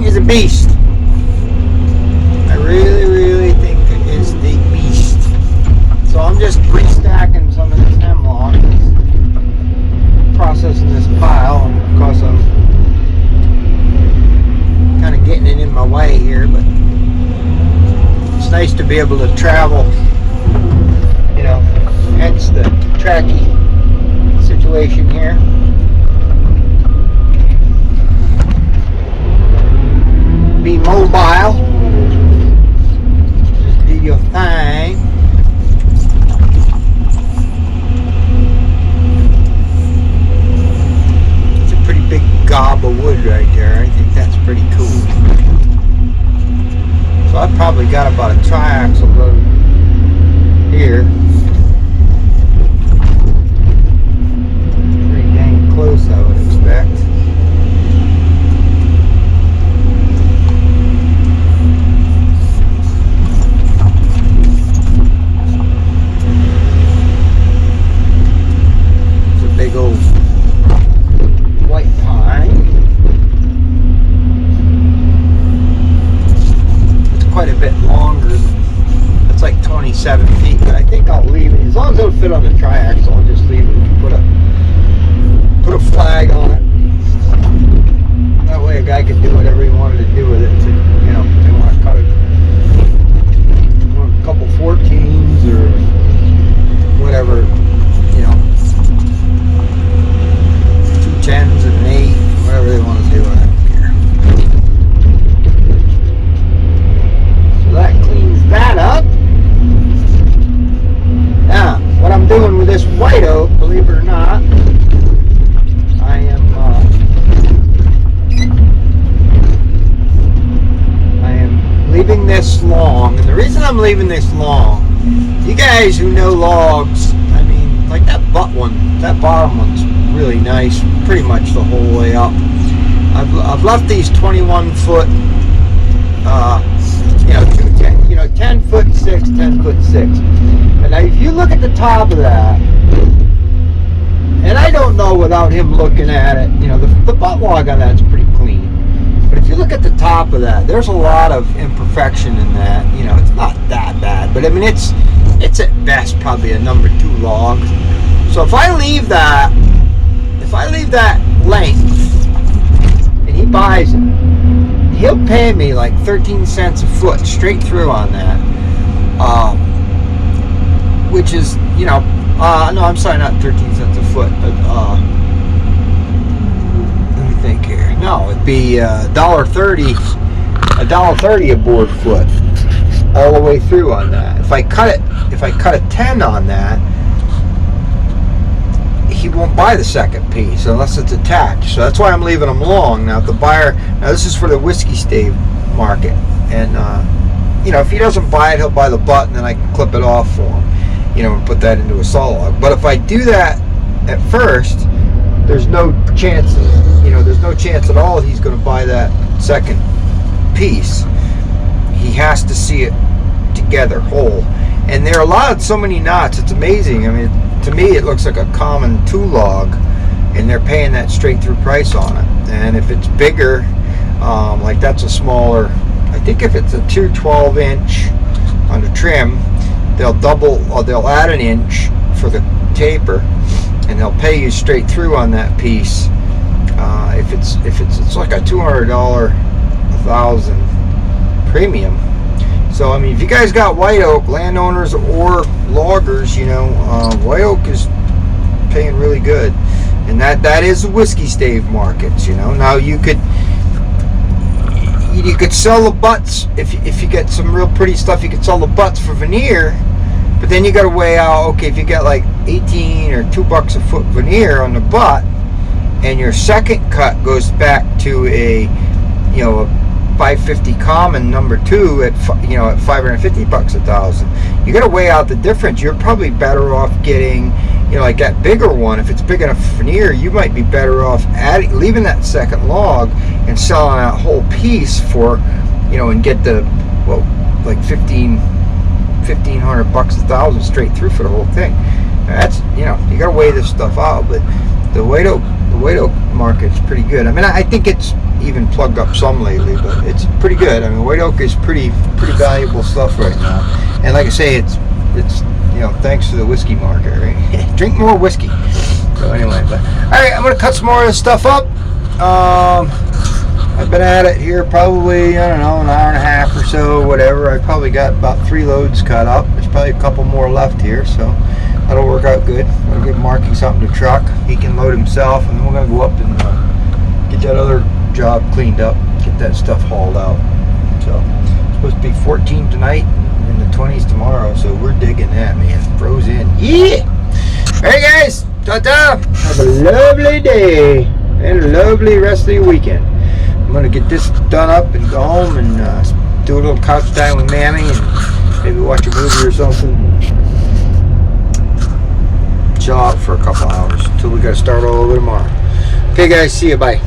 is a beast. I really think it is the beast. So I'm just restacking some of this hemlock, processing this pile, and of course I'm kind of getting it in my way here, but it's nice to be able to travel, you know, hence the tracky situation here. Be mobile, just do your thing. It's a pretty big gob of wood right there. I think that's pretty cool. So I've probably got about a triaxle load here. Pretty dang close, I would expect. Quite a bit longer than, it's like 27 feet, but I think I'll leave it, as long as it'll fit on the triaxle, I'll just leave it, put a flag on it. That way a guy can do whatever he wanted to do with it. To, you know, if they want to cut a couple 14s or whatever, you know, 2 10s and an 8, whatever they want to do with it. That up. Now, what I'm doing with this white oak, believe it or not, I am leaving this long, and the reason I'm leaving this long, you guys who know logs, I mean, like that that bottom one's really nice, pretty much the whole way up. I've left these 21 foot, you know, 10 foot 6, 10 foot 6. And now if you look at the top of that, and I don't know without him looking at it, you know, the butt log on that's pretty clean. But if you look at the top of that, there's a lot of imperfection in that. You know, it's not that bad, but I mean, it's at best probably a number 2 log. So if I leave that length, and he buys it, he'll pay me like 13 cents a foot straight through on that, which is, you know, no, I'm sorry, not 13 cents a foot, but let me think here. No, it'd be $1.30 a board foot all the way through on that. If I cut a 10 on that, he won't buy the second piece unless it's attached. So that's why I'm leaving them long. Now, if the buyer, now this is for the whiskey stave market, and you know, if he doesn't buy it, he'll buy the butt, and then I can clip it off for him, you know, and put that into a saw log. But if I do that at first, there's no chance, you know, there's no chance at all he's going to buy that second piece. He has to see it together whole, and they're allowed so many knots. It's amazing. I mean, to me, it looks like a common 2 log, and they're paying that straight through price on it. And if it's bigger, like that's a smaller, I think if it's a 212 inch on the trim, they'll double, or they'll add an inch for the taper, and they'll pay you straight through on that piece. If it's like a $200 1,000 premium. So I mean, if you guys got white oak, landowners or loggers, you know, white oak is paying really good, and that is the whiskey stave markets. You know, now you could sell the butts if you get some real pretty stuff. You could sell the butts for veneer, but then you got to weigh out, okay, if you got like 18 or $2 a foot veneer on the butt, and your second cut goes back to a, you know, a 550 common number 2 at, you know, at $550 a thousand, you got to weigh out the difference. You're probably better off getting, you know, like that bigger one. If it's big enough veneer, you might be better off leaving that second log and selling that whole piece for, you know, and get the, well, like $1,500 a thousand straight through for the whole thing. That's, you know, you got to weigh this stuff out. But the white oak market's pretty good. I mean, I think it's even plugged up some lately, but it's pretty good. I mean, white oak is pretty valuable stuff right now. And like I say, it's you know, thanks to the whiskey market, right? Drink more whiskey. So anyway, but all right, I'm gonna cut some more of this stuff up. I've been at it here probably, I don't know, an hour and a half or so, whatever. I probably got about 3 loads cut up. There's probably a couple more left here, so that'll work out good. I'll give Marky something to truck. He can load himself, and then we're gonna go up and get that other job cleaned up, get that stuff hauled out. So it's supposed to be 14 tonight and in the 20s tomorrow, so we're digging that, man. Froze in. Yeah! Alright guys, ta-ta! Have a lovely day and a lovely rest of your weekend. I'm gonna get this done up and go home and do a little couch time with Mammy and maybe watch a movie or something. Chill out for a couple hours until we gotta start all over tomorrow. Okay guys, see you, bye.